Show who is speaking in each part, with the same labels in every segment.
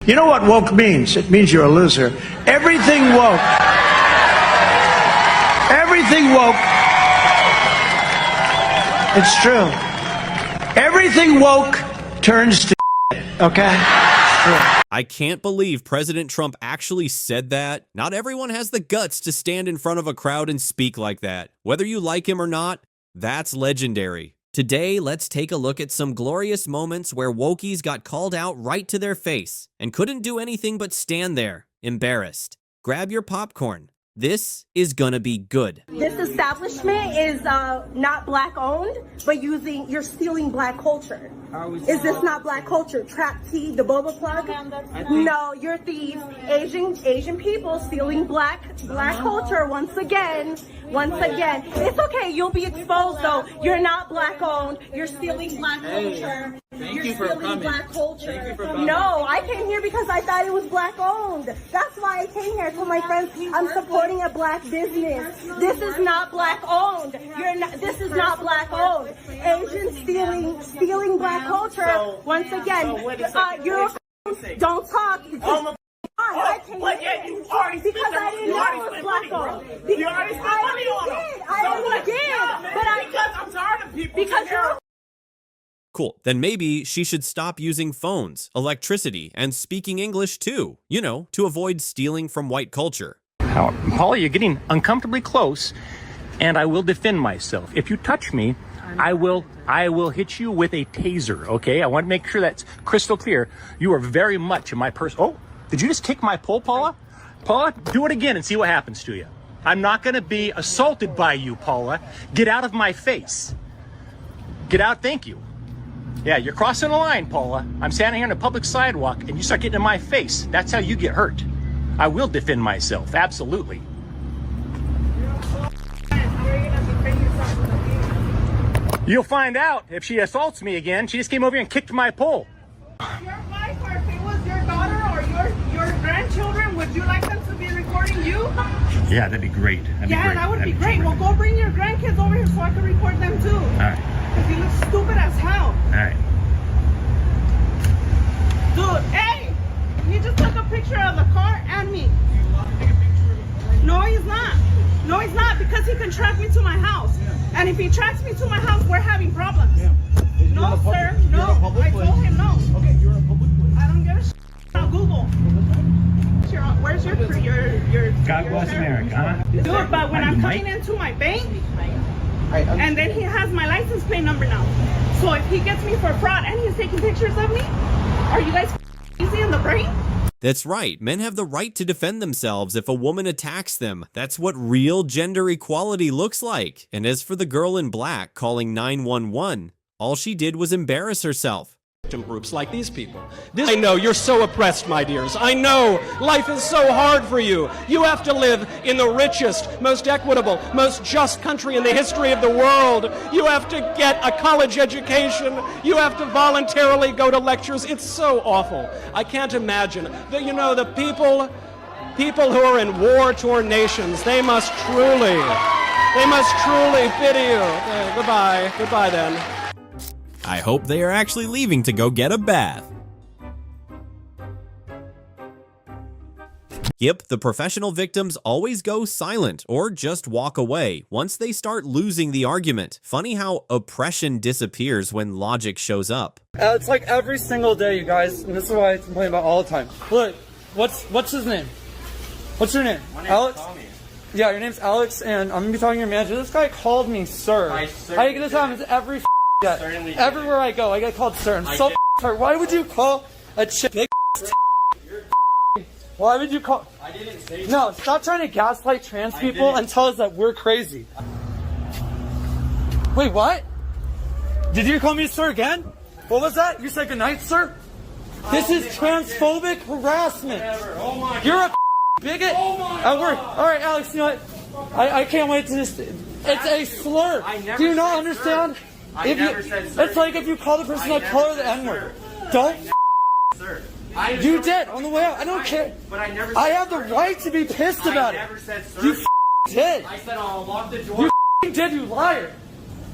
Speaker 1: You know what woke means? It means you're a loser. Everything woke. Everything woke. It's true. Everything woke turns to shit, okay? It's true.
Speaker 2: I can't believe President Trump actually said that. Not everyone has the guts to stand in front of a crowd and speak like that. Whether you like him or not, that's legendary. Today, let's take a look at some glorious moments where wokies got called out right to their face and couldn't do anything but stand there, embarrassed. Grab your popcorn. This is gonna be good.
Speaker 3: This establishment is not black owned, but you're stealing black culture. Is this not black culture? Trap tea, the boba plug? No, you're thieves. Asian people stealing black culture once again. It's okay, you'll be exposed though. You're not black owned. You're stealing black culture. You're stealing black culture. No, I came here because I thought it was black owned. That's why I came here. I told my friends I'm supporting a black business. This is not black owned. This is not black owned. Asians stealing black culture once again. Don't talk. I came here because I didn't know it was black owned.
Speaker 4: You already spent money on them.
Speaker 3: I already did.
Speaker 4: Because I'm tired of people.
Speaker 3: Because you're
Speaker 2: Cool, then maybe she should stop using phones, electricity, and speaking English too, you know, to avoid stealing from white culture.
Speaker 5: Paula, you're getting uncomfortably close, and I will defend myself. If you touch me, I will hit you with a taser, okay? I want to make sure that's crystal clear. You are very much in my person. Oh, did you just kick my pole, Paula? Paula, do it again and see what happens to you. I'm not going to be assaulted by you, Paula. Get out of my face. Get out, thank you. Yeah, you're crossing the line, Paula. I'm standing here on a public sidewalk and you start getting in my face. That's how you get hurt. I will defend myself, absolutely. You'll find out if she assaults me again. She just came over here and kicked my pole.
Speaker 4: Your wife, or if it was your daughter or your grandchildren, would you like them to be recording you?
Speaker 5: Yeah, that'd be great.
Speaker 4: That would be great. Well, go bring your grandkids over here so I can record them too.
Speaker 5: All right.
Speaker 4: Because you look stupid as hell.
Speaker 5: All right.
Speaker 4: Dude, hey! He just took a picture of the car and me. No, he's not. No, he's not, because he can track me to my house. And if he tracks me to my house, we're having problems. No, sir. No. I told him no.
Speaker 5: Okay, you're in a public place.
Speaker 4: I don't give a shit about Google. Where's your
Speaker 5: God bless America, huh?
Speaker 4: Dude, but when I'm coming into my bank, and then he has my license plate number now. So if he gets me for fraud and he's taking pictures of me, are you guys easy in the brain?
Speaker 2: That's right, men have the right to defend themselves if a woman attacks them. That's what real gender equality looks like. And as for the girl in black calling 911, all she did was embarrass herself.
Speaker 6: Groups like these people. I know you're so oppressed, my dears. I know life is so hard for you. You have to live in the richest, most equitable, most just country in the history of the world. You have to get a college education. You have to voluntarily go to lectures. It's so awful. I can't imagine that, you know, the people who are in war-torn nations, they must truly pity you. Okay, goodbye then.
Speaker 2: I hope they are actually leaving to go get a bath. Yep, the professional victims always go silent or just walk away once they start losing the argument. Funny how oppression disappears when logic shows up.
Speaker 7: It's like every single day, you guys, and this is what I complain about all the time. Look, what's his name? What's your name? Alex? Tommy. Yeah, your name's Alex, and I'm gonna be talking to your manager. This guy called me sir. I get this happens every day. Everywhere I go, I get called sir. I'm so sorry. Why would you call a chick? Why would you call? I didn't say. No, stop trying to gaslight trans people and tell us that we're crazy. Wait, what? Did you call me sir again? What was that? You said goodnight, sir? This is transphobic harassment. You're a bigot at work. All right, Alex, you know what? I can't wait to this. It's a slur. Do you not understand? It's like if you call the person of color the N-word. Don't sir. You did on the way out. I don't care. But I have the right to be pissed about it. You did. I said I'll lock the door. You did, you liar.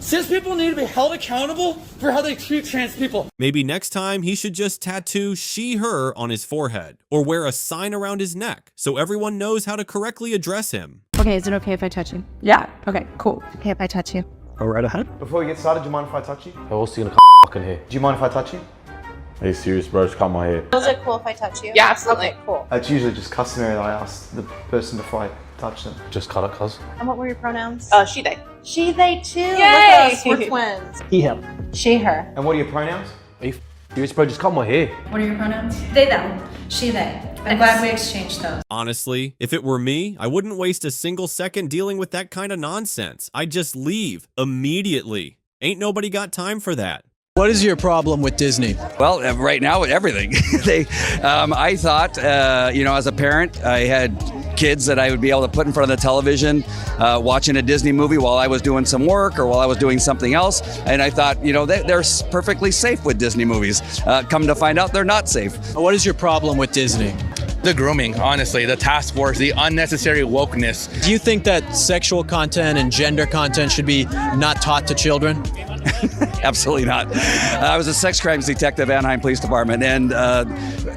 Speaker 7: Cis people need to be held accountable for how they treat trans people.
Speaker 2: Maybe next time he should just tattoo she, her on his forehead or wear a sign around his neck so everyone knows how to correctly address him.
Speaker 8: Okay, is it okay if I touch you? Yeah. Okay, cool. Okay, if I touch you.
Speaker 9: Go right ahead.
Speaker 10: Before we get started, do you mind if I touch you?
Speaker 9: I was gonna fucking here.
Speaker 10: Do you mind if I touch you?
Speaker 9: Are you serious, bro? Just cut my hair.
Speaker 8: Is it cool if I touch you?
Speaker 11: Yeah, absolutely.
Speaker 8: Okay, cool.
Speaker 10: It's usually just customary that I ask the person before I touch them.
Speaker 9: Just cut it, cuz.
Speaker 8: And what were your pronouns?
Speaker 11: She, they.
Speaker 8: She, they too.
Speaker 11: Yay!
Speaker 8: Look at us, we're twins.
Speaker 9: He, him.
Speaker 8: She, her.
Speaker 10: And what are your pronouns?
Speaker 9: Are you serious, bro? Just cut my hair.
Speaker 12: What are your pronouns? They, them. She, they. I'm glad we exchanged those.
Speaker 2: Honestly, if it were me, I wouldn't waste a single second dealing with that kind of nonsense. I'd just leave immediately. Ain't nobody got time for that.
Speaker 13: What is your problem with Disney?
Speaker 14: Well, right now with everything. I thought, as a parent, I had kids that I would be able to put in front of the television watching a Disney movie while I was doing some work or while I was doing something else. And I thought, they're perfectly safe with Disney movies. Come to find out they're not safe.
Speaker 13: What is your problem with Disney?
Speaker 15: The grooming, honestly, the task force, the unnecessary wokeness.
Speaker 13: Do you think that sexual content and gender content should be not taught to children?
Speaker 14: Absolutely not. I was a sex crimes detective at Anaheim Police Department, and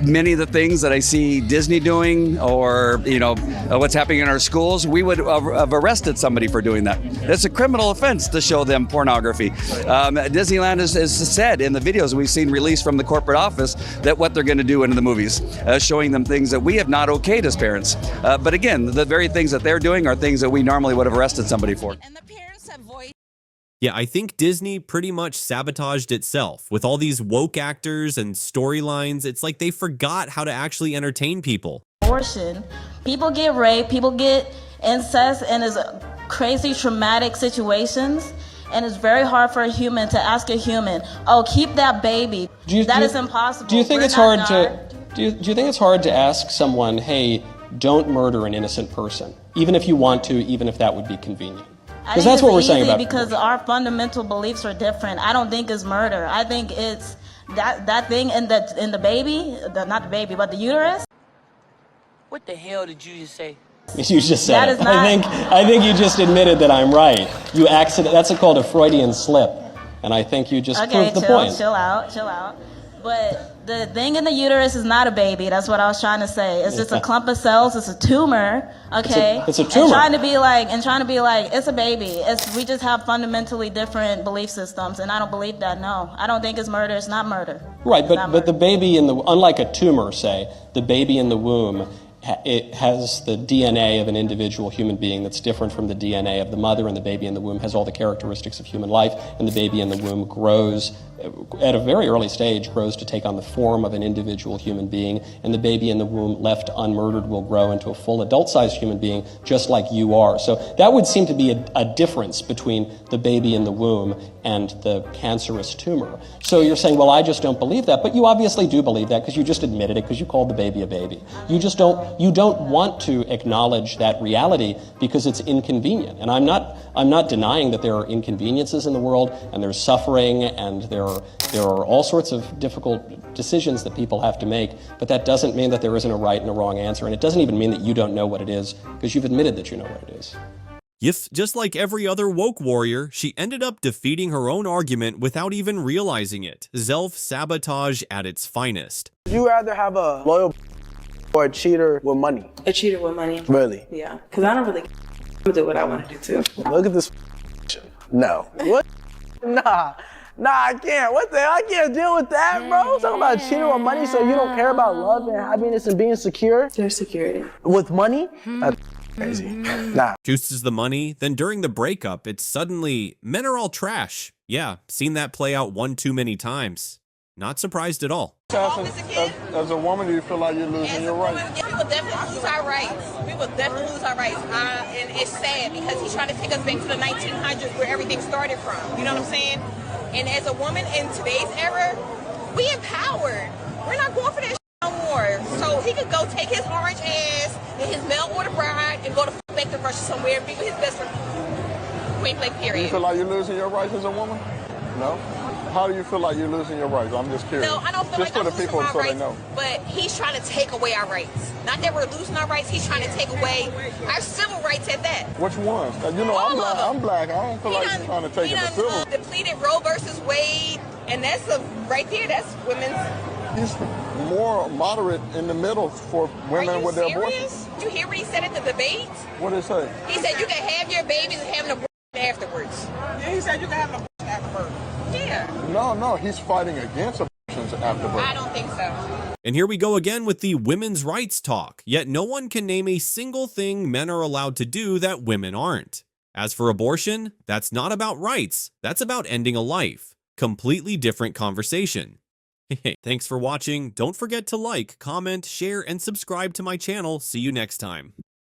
Speaker 14: many of the things that I see Disney doing or, what's happening in our schools, we would have arrested somebody for doing that. It's a criminal offense to show them pornography. Disneyland has said in the videos we've seen released from the corporate office that what they're going to do in the movies, showing them things that we have not okayed as parents. But again, the very things that they're doing are things that we normally would have arrested somebody for.
Speaker 11: And the parents have voiced.
Speaker 2: Yeah, I think Disney pretty much sabotaged itself with all these woke actors and storylines. It's like they forgot how to actually entertain people.
Speaker 4: Abortion. People get raped, people get incest, and it's crazy traumatic situations. And it's very hard for a human to ask a human, "Oh, keep that baby." That is impossible.
Speaker 6: Do you think it's hard to? Do you think it's hard to ask someone, "Hey, don't murder an innocent person," even if you want to, even if that would be convenient? Because that's what we're saying about
Speaker 4: because our fundamental beliefs are different. I don't think it's murder. I think it's that thing in the baby, not the baby, but the uterus.
Speaker 11: What the hell did you just say?
Speaker 6: You just said
Speaker 4: That
Speaker 6: it.
Speaker 4: is not-
Speaker 6: I think you just admitted that I'm right. That's called a Freudian slip, and I think you just proved the point.
Speaker 4: Chill out. But the thing in the uterus is not a baby. That's what I was trying to say. It's just a clump of cells. It's a tumor. Okay.
Speaker 6: It's a tumor.
Speaker 4: And trying to be like, it's a baby. We just have fundamentally different belief systems, and I don't believe that. No, I don't think it's murder. It's not murder.
Speaker 6: Right, but the baby unlike a tumor, say, the baby in the womb, it has the DNA of an individual human being that's different from the DNA of the mother, and the baby in the womb has all the characteristics of human life, and the baby in the womb grows at a very early stage, grows to take on the form of an individual human being, and the baby in the womb left unmurdered will grow into a full adult-sized human being just like you are. So that would seem to be a difference between the baby in the womb and the cancerous tumor. So you're saying, well, I just don't believe that, but you obviously do believe that because you just admitted it because you called the baby a baby. You don't want to acknowledge that reality because it's inconvenient. And I'm not denying that there are inconveniences in the world and there's suffering and there are all sorts of difficult decisions that people have to make, but that doesn't mean that there isn't a right and a wrong answer, and it doesn't even mean that you don't know what it is because you've admitted that you know what it is.
Speaker 2: Yes, just like every other woke warrior, she ended up defeating her own argument without even realizing it. Self-sabotage at its finest.
Speaker 16: Would you rather have a loyal or a cheater with money?
Speaker 11: A cheater with money.
Speaker 16: Really?
Speaker 11: Yeah, because I don't really do what I want to do too.
Speaker 16: Look at this. No. What? Nah, I can't. What the hell? I can't deal with that, bro. Talking about cheating with money so you don't care about love and happiness and being secure?
Speaker 11: There's security.
Speaker 16: With money? That's crazy. Nah.
Speaker 2: Juices the money, then during the breakup, it's suddenly, men are all trash. Yeah, seen that play out one too many times. Not surprised at all.
Speaker 17: As a woman, do you feel like you're losing your rights?
Speaker 11: We will definitely lose our rights. And it's sad because he's trying to take us back to the 1900s where everything started from. You know what I'm saying? And as a woman in today's era, we empowered. We're not going for that no more. So he could go take his orange ass and his mail order bride and go to back to Russia somewhere and be with his best friend. Point blank period.
Speaker 17: Do you feel like you're losing your rights as a woman? No? How do you feel like you're losing your rights? I'm just curious.
Speaker 11: No, I don't feel
Speaker 17: just
Speaker 11: like
Speaker 17: for
Speaker 11: I'm
Speaker 17: the
Speaker 11: losing
Speaker 17: people
Speaker 11: my
Speaker 17: so
Speaker 11: rights,
Speaker 17: they know.
Speaker 11: but he's trying to take away our rights. Not that we're losing our rights, he's trying to take away our civil rights at that.
Speaker 17: Which ones? You know,
Speaker 11: All of them.
Speaker 17: I'm black. I don't feel like he's trying to take it to civil.
Speaker 11: Depleted Roe versus Wade, and that's right there. That's women's.
Speaker 17: He's more moderate in the middle for women with their abortions.
Speaker 11: Did you hear what he said at the debate?
Speaker 17: What did he say?
Speaker 11: He said you can have your babies and have an abortion afterwards. Yeah, he said you can have an abortion afterwards. Yeah.
Speaker 17: No, he's fighting against abortions afterwards.
Speaker 11: I don't think so.
Speaker 2: And here we go again with the women's rights talk, yet no one can name a single thing men are allowed to do that women aren't. As for abortion, that's not about rights, that's about ending a life. Completely different conversation. Hey, thanks for watching. Don't forget to like, comment, share, and subscribe to my channel. See you next time.